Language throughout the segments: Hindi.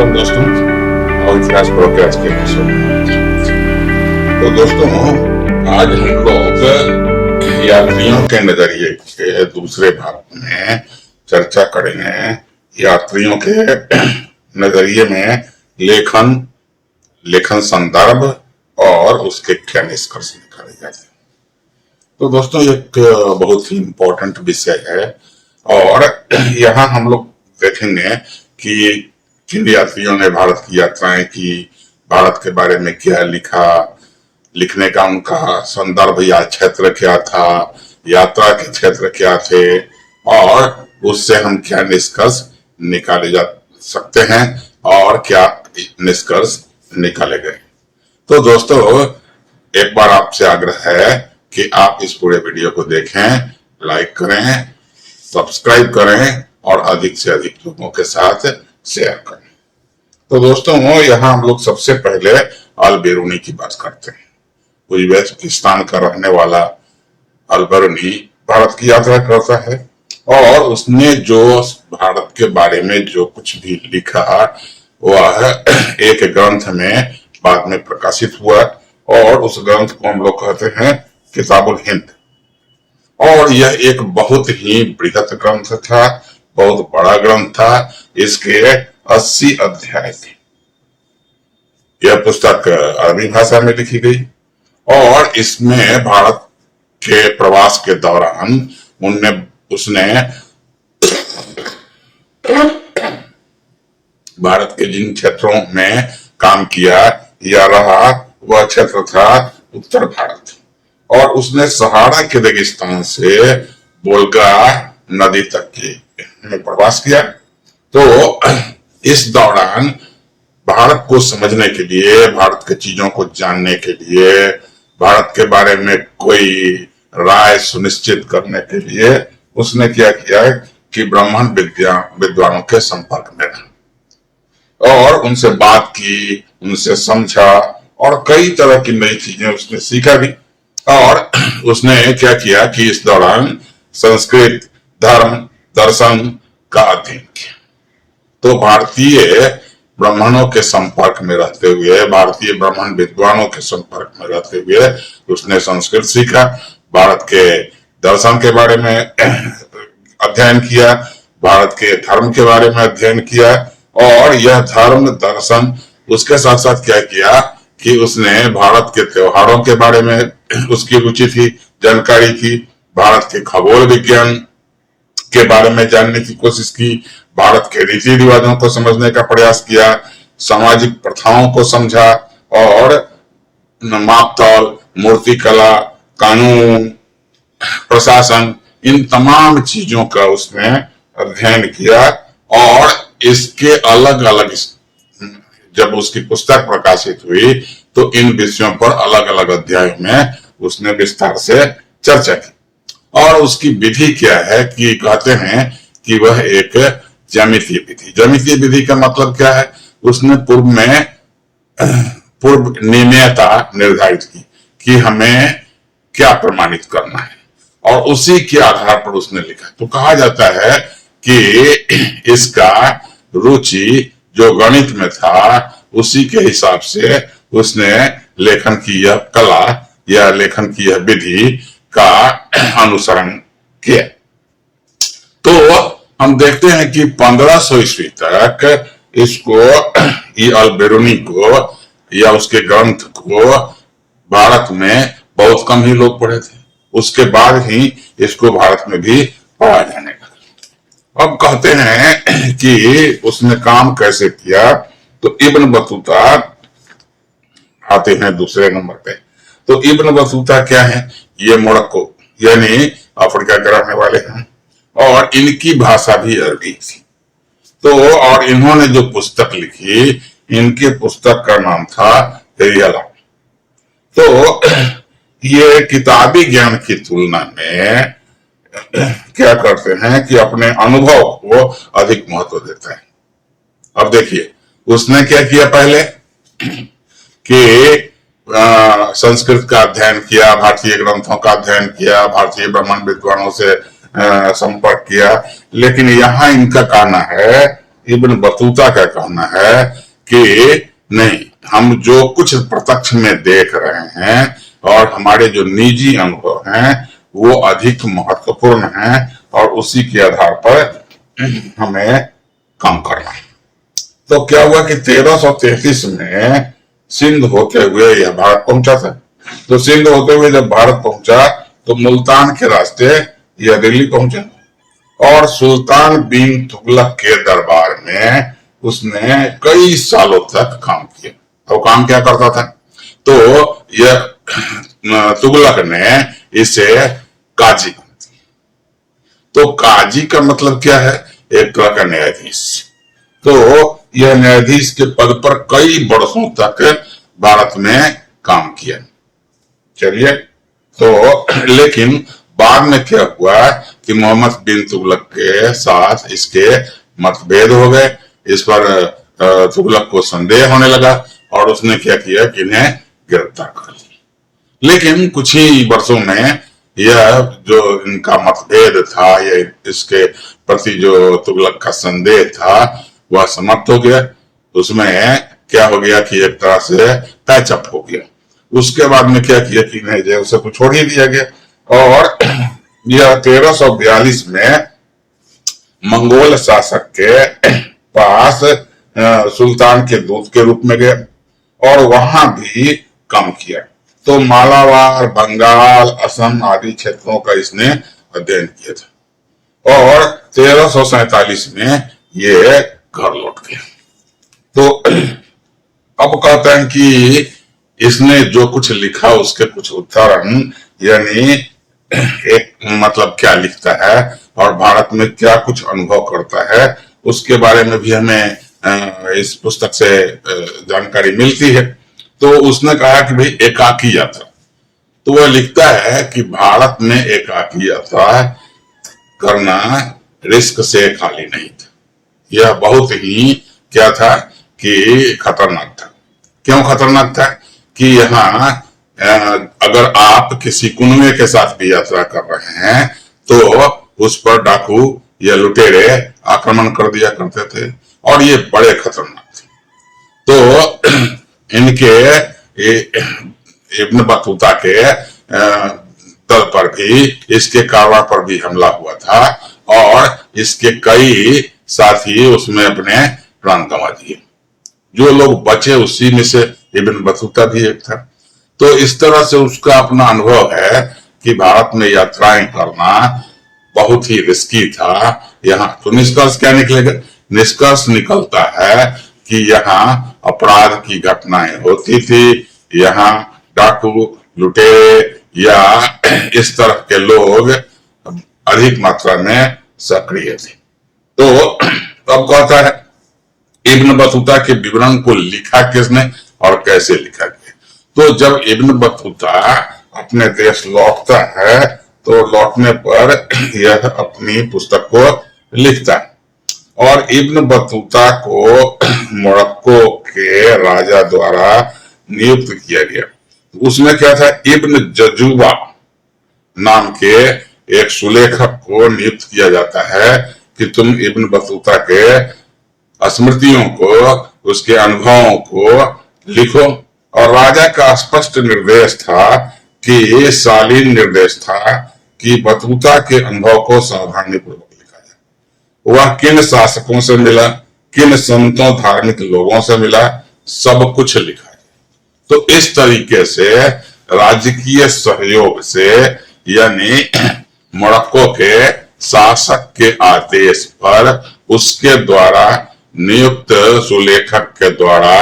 वेलकम दोस्तों और इतिहास प्रो के आज के एपिसोड में। तो दोस्तों आज हम लोग यात्रियों के नजरिए के दूसरे भाग में चर्चा करेंगे। यात्रियों के नजरिए में लेखन संदर्भ और उसके क्या निष्कर्ष निकाले जाते हैं। तो दोस्तों एक बहुत ही इम्पोर्टेंट विषय है और यहाँ हम लोग देखेंगे कि किन यात्रियों ने भारत की यात्राएं की, भारत के बारे में क्या लिखा, लिखने का उनका संदर्भ या क्षेत्र क्या था, यात्रा के क्षेत्र क्या थे और उससे हम क्या निष्कर्ष निकाले जा सकते हैं और क्या निष्कर्ष निकाले गए। तो दोस्तों एक बार आपसे आग्रह है कि आप इस पूरे वीडियो को देखें, लाइक करें, सब्सक्राइब करें और अधिक से अधिक लोगों के साथ शेयर करें। तो दोस्तों यहाँ हम लोग सबसे पहले अल बेरूनी की बात करते हैं। उज़्बेकिस्तान का रहने वाला अल बेरूनी भारत की यात्रा करता है और उसने जो भारत के बारे में जो कुछ भी लिखा वह एक ग्रंथ में बाद में प्रकाशित हुआ और उस ग्रंथ को हम लोग कहते हैं किताबुल हिंद। और यह एक बहुत ही बृहत ग्रंथ था, बहुत बड़ा ग्रंथ था। इसके 80 अध्याय थे। यह पुस्तक अरबी भाषा में लिखी गई और इसमें भारत के प्रवास के दौरान उसने भारत के जिन क्षेत्रों में काम किया या रहा वह क्षेत्र था उत्तर भारत और उसने सहारा के रेगिस्तान से वोल्गा नदी तक की प्रवास किया। तो इस दौरान भारत को समझने के लिए, भारत के चीजों को जानने के लिए, भारत के बारे में कोई राय सुनिश्चित करने के लिए उसने क्या किया कि ब्राह्मण विद्वानों के संपर्क में रहा और उनसे बात की, उनसे समझा और कई तरह की नई चीजें उसने सीखा भी। और उसने क्या किया कि इस दौरान संस्कृत, धर्म, दर्शन का अध्ययन किया। तो भारतीय ब्राह्मणों के संपर्क में रहते हुए, भारतीय ब्राह्मण विद्वानों के संपर्क में रहते हुए उसने संस्कृत सीखा, भारत के दर्शन के बारे में अध्ययन किया, भारत के धर्म के बारे में अध्ययन किया और यह धर्म दर्शन उसके साथ साथ क्या किया कि उसने भारत के त्योहारों के बारे में उसकी रुचि थी, जानकारी की, भारत के खगोल विज्ञान के बारे में जानने की कोशिश की, भारत के रीति रिवाजों को समझने का प्रयास किया, सामाजिक प्रथाओं को समझा और मापतौल, मूर्तिकला, कानून, प्रशासन, इन तमाम चीजों का उसने अध्ययन किया। और इसके अलग अलग जब उसकी पुस्तक प्रकाशित हुई तो इन विषयों पर अलग अलग अध्यायों में उसने विस्तार से चर्चा की। और उसकी विधि क्या है कि कहते हैं कि वह एक ज्यामितीय विधि। ज्यामितीय विधि का मतलब क्या है? उसने पूर्व नियमता निर्धारित की कि हमें क्या प्रमाणित करना है और उसी के आधार पर उसने लिखा। तो कहा जाता है कि इसका रुचि जो गणित में था उसी के हिसाब से उसने लेखन की यह कला या लेखन की यह विधि का अनुसरण किया। तो हम देखते हैं कि 1500 ईस्वी तक इसको अल बेरूनी को या उसके ग्रंथ को भारत में बहुत कम ही लोग पढ़े थे। उसके बाद ही इसको भारत में भी पढ़ा जाने लगा। अब कहते हैं कि उसने काम कैसे किया। तो इब्न बतूता आते हैं दूसरे नंबर पे। तो इब्न बतूता क्या है? ये मोरक्को यानी अफ्रीका के रहने वाले हैं और इनकी भाषा भी अरबी थी। तो और इन्होंने जो पुस्तक लिखी, इनके पुस्तक का नाम था रियला। तो ये किताबी ज्ञान की तुलना में क्या करते हैं कि अपने अनुभव को अधिक महत्व देते हैं। अब देखिए उसने क्या किया पहले कि संस्कृत का अध्ययन किया, भारतीय ग्रंथों का अध्ययन किया, भारतीय ब्राह्मण विद्वानों से संपर्क किया। लेकिन यहाँ इनका कहना है इब्न बतूता का कहना है कि नहीं, हम जो कुछ प्रत्यक्ष में देख रहे हैं और हमारे जो निजी अनुभव हैं वो अधिक महत्वपूर्ण हैं और उसी के आधार पर हमें काम करना है। तो क्या हुआ कि 1333 में सिंध होते हुए यह भारत पहुंचा था। तो सिंध होते हुए जब भारत पहुंचा तो मुल्तान के रास्ते यह दिल्ली पहुंचा और सुल्तान बिन तुगलक के दरबार में उसने कई सालों तक काम किया। और काम क्या करता था? तो यह तुगलक ने इसे काजी बना दिया। तो काजी का मतलब क्या है? एक तरह का न्यायाधीश। तो यह न्यायाधीश के पद पर कई वर्षों तक भारत में काम किया। चलिए, तो लेकिन बाद में क्या हुआ कि मोहम्मद बिन तुगलक के साथ इसके मतभेद हो गए। इस पर तुगलक को संदेह होने लगा और उसने क्या किया कि इन्हें गिरफ्तार कर लिया। लेकिन कुछ ही वर्षों में यह जो इनका मतभेद था या इसके प्रति जो तुगलक का संदेह था वह समाप्त हो गया। उसमें क्या हो गया कि एक तरह से पैचअप हो गया। उसके बाद में क्या किया कि इन्हें जेल से कुछ छोड़ ही दिया गया और यह 1342 में मंगोल शासक के पास सुल्तान के दूत के रूप में गया और वहां भी काम किया। तो मालाबार, बंगाल, असम आदि क्षेत्रों का इसने अध्ययन किया था और 1347 में ये घर लौट गया। तो अब कहते हैं कि इसने जो कुछ लिखा उसके कुछ उदाहरण, यानी एक मतलब क्या लिखता है और भारत में क्या कुछ अनुभव करता है उसके बारे में भी हमें इस पुस्तक से जानकारी मिलती है। तो उसने कहा कि भाई एकाकी यात्रा, तो वह लिखता है कि भारत में एकाकी यात्रा करना रिस्क से खाली नहीं था। यह बहुत ही क्या था कि खतरनाक था। क्यों खतरनाक था? कि यहाँ अगर आप किसी कुनबे के साथ भी यात्रा कर रहे हैं तो उस पर डाकू या लुटेरे आक्रमण कर दिया करते थे और ये बड़े खतरनाक थे। तो इनके इब्न बतूता के दल पर भी, इसके कारवां पर भी हमला हुआ था और इसके कई साथी उसमें अपने प्राण गंवा दिए। जो लोग बचे उसी में से इब्न बतूता भी एक था। तो इस तरह से उसका अपना अनुभव है कि भारत में यात्राएं करना बहुत ही रिस्की था। यहाँ तो निष्कर्ष क्या निकलेगा? निष्कर्ष निकलता है कि यहाँ अपराध की घटनाएं होती थी, यहाँ डाकू, लुटेरे या इस तरह के लोग अधिक मात्रा में सक्रिय थे। तो अब कहता है इब्न बतूता के विवरण को लिखा किसने और कैसे लिखा गया? तो जब इब्न बतूता अपने देश लौटता है तो लौटने पर यह अपनी पुस्तक को लिखता है और इब्न बतूता को मोरक्को के राजा द्वारा नियुक्त किया गया। उसमें क्या था? इब्न जजूबा नाम के एक सुलेखक को नियुक्त किया जाता है कि तुम इब्न बतूता के स्मृतियों को, उसके अनुभवों को लिखो। और राजा का स्पष्ट निर्देश था कि शालीन निर्देश था कि बतूता के अनुभव को सावधानी पूर्वक लिखा जाए। वह किन शासकों से मिला, किन संतों, धार्मिक लोगों से मिला, सब कुछ लिखा है। तो इस तरीके से राजकीय सहयोग से, यानी मोरक्को के शासक के आदेश पर उसके द्वारा नियुक्त सुलेखक के द्वारा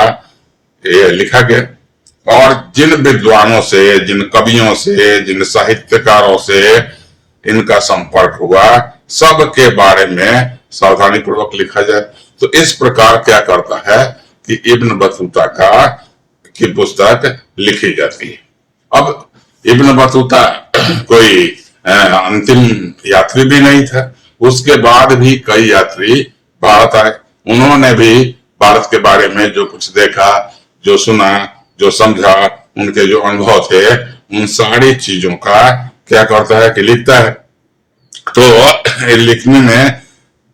ये लिखा गया और जिन विद्वानों से, जिन कवियों से, जिन साहित्यकारों से इनका संपर्क हुआ, सब के बारे में सावधानी पूर्वक लिखा जाए। तो इस प्रकार क्या करता है कि इब्न बतूता की पुस्तक लिखी जाती है। अब इब्न बतूता कोई अंतिम यात्री भी नहीं था। उसके बाद भी कई यात्री भारत आए। उन्होंने भी भारत के बारे में जो कुछ देखा, जो सुना, जो समझा, उनके जो अनुभव थे, उन सारी चीजों का क्या करता है कि लिखता है। तो लिखने में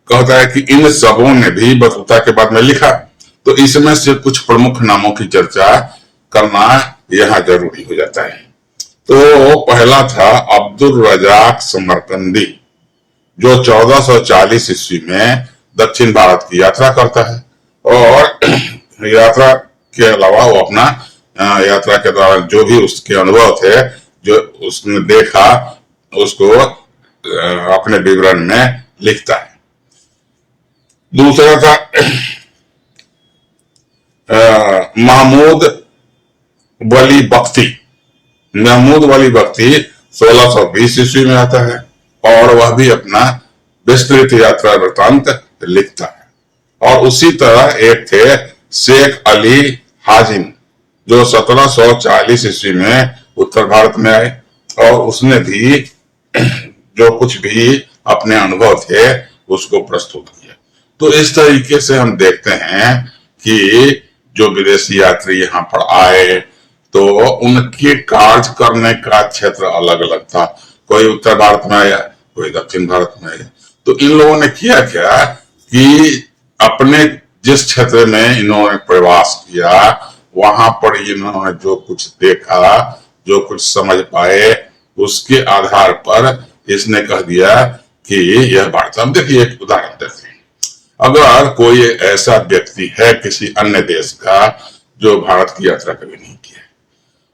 कहता है कि इन सबों ने भी बतौता के बाद में लिखा। तो इसमें से कुछ प्रमुख नामों की चर्चा करना यहाँ जरूरी हो जाता है। तो पहला था अब्दुल रजाक समरकंदी, जो 1440 ईस्वी में दक्षिण भारत की यात्रा करता है, और यात्रा के अलावा वो अपना यात्रा के दौरान जो भी उसके अनुभव थे, जो उसने देखा, उसको अपने विवरण में लिखता है। दूसरा था महमूद वली बख्ती। महमूद वली बख्ती 1620 ईस्वी में आता है, और वह भी अपना विस्तृत यात्रा वृतांत लिखता है। और उसी तरह एक थे शेख अली हाजिम, जो 1740 ईस्वी में उत्तर भारत में आए, और उसने भी जो कुछ भी अपने अनुभव थे उसको प्रस्तुत किया। तो इस तरीके से हम देखते हैं कि जो विदेशी यात्री यहाँ पर आए तो उनके कार्य करने का क्षेत्र अलग अलग था। कोई उत्तर भारत में आया, कोई दक्षिण भारत में आया। तो इन लोगों ने किया क्या कि अपने जिस क्षेत्र में इन्होंने प्रवास किया, वहां पर इन्होंने जो कुछ देखा, जो कुछ समझ पाए, उसके आधार पर इसने कह दिया कि यह भारत। अब देखिए एक उदाहरण देते हैं। अगर कोई ऐसा व्यक्ति है किसी अन्य देश का जो भारत की यात्रा कभी नहीं किया,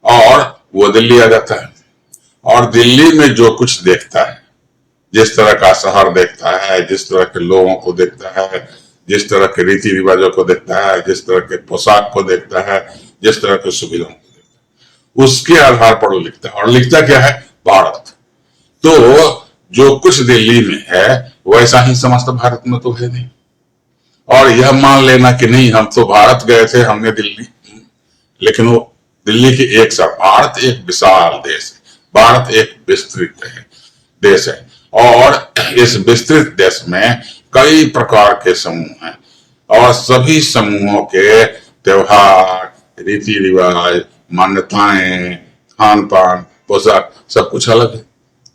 और वो दिल्ली आ जाता है, और दिल्ली में जो कुछ देखता है, जिस तरह का शहर देखता है, जिस तरह के लोगों को देखता है, जिस तरह के रीति रिवाजों को देखता है, जिस तरह के पोशाक को देखता है, जिस तरह के सुविधाओं को देखता है, उसके आधार पर वो लिखता है। और लिखता क्या है? भारत। तो जो कुछ दिल्ली में है वैसा ही समस्त भारत में तो है नहीं। और यह मान लेना कि नहीं हम तो भारत गए थे, हमने दिल्ली, लेकिन वो दिल्ली की एक सब, भारत एक विशाल देश है, भारत एक विस्तृत देश है, और इस विस्तृत देश में कई प्रकार के समूह हैं, और सभी समूहों के त्योहार, रीति रिवाज, मान्यताएं, खान पान, पोशाक सब कुछ अलग है।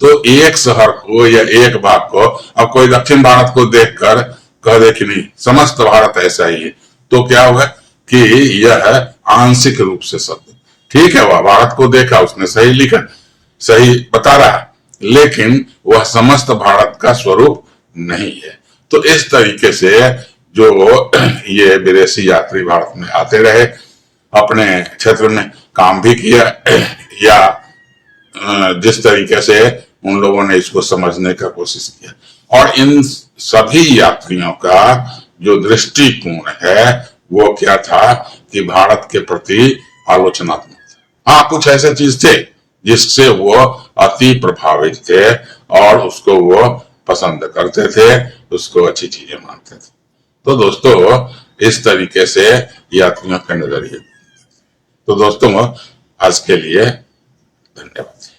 तो एक शहर को या एक भाग को अब कोई दक्षिण भारत को देखकर कह दे कि नहीं समस्त भारत ऐसा ही है, तो क्या हुआ कि यह आंशिक रूप से सत्य। ठीक है, वह भारत को देखा, उसने सही लिखा, सही बता रहा, लेकिन वह समस्त भारत का स्वरूप नहीं है। तो इस तरीके से जो ये विदेशी यात्री भारत में आते रहे, अपने क्षेत्र में काम भी किया, या जिस तरीके से उन लोगों ने इसको समझने का कोशिश किया, और इन सभी यात्रियों का जो दृष्टिकोण है वो क्या था कि भारत के प्रति आलोचनात्मक था। हाँ, कुछ ऐसे चीज थे जिससे वो अति प्रभावित थे, और उसको वो पसंद करते थे, उसको अच्छी चीजें मानते थे। तो दोस्तों इस तरीके से यात्रियों के नजरिए। तो दोस्तों आज के लिए धन्यवाद।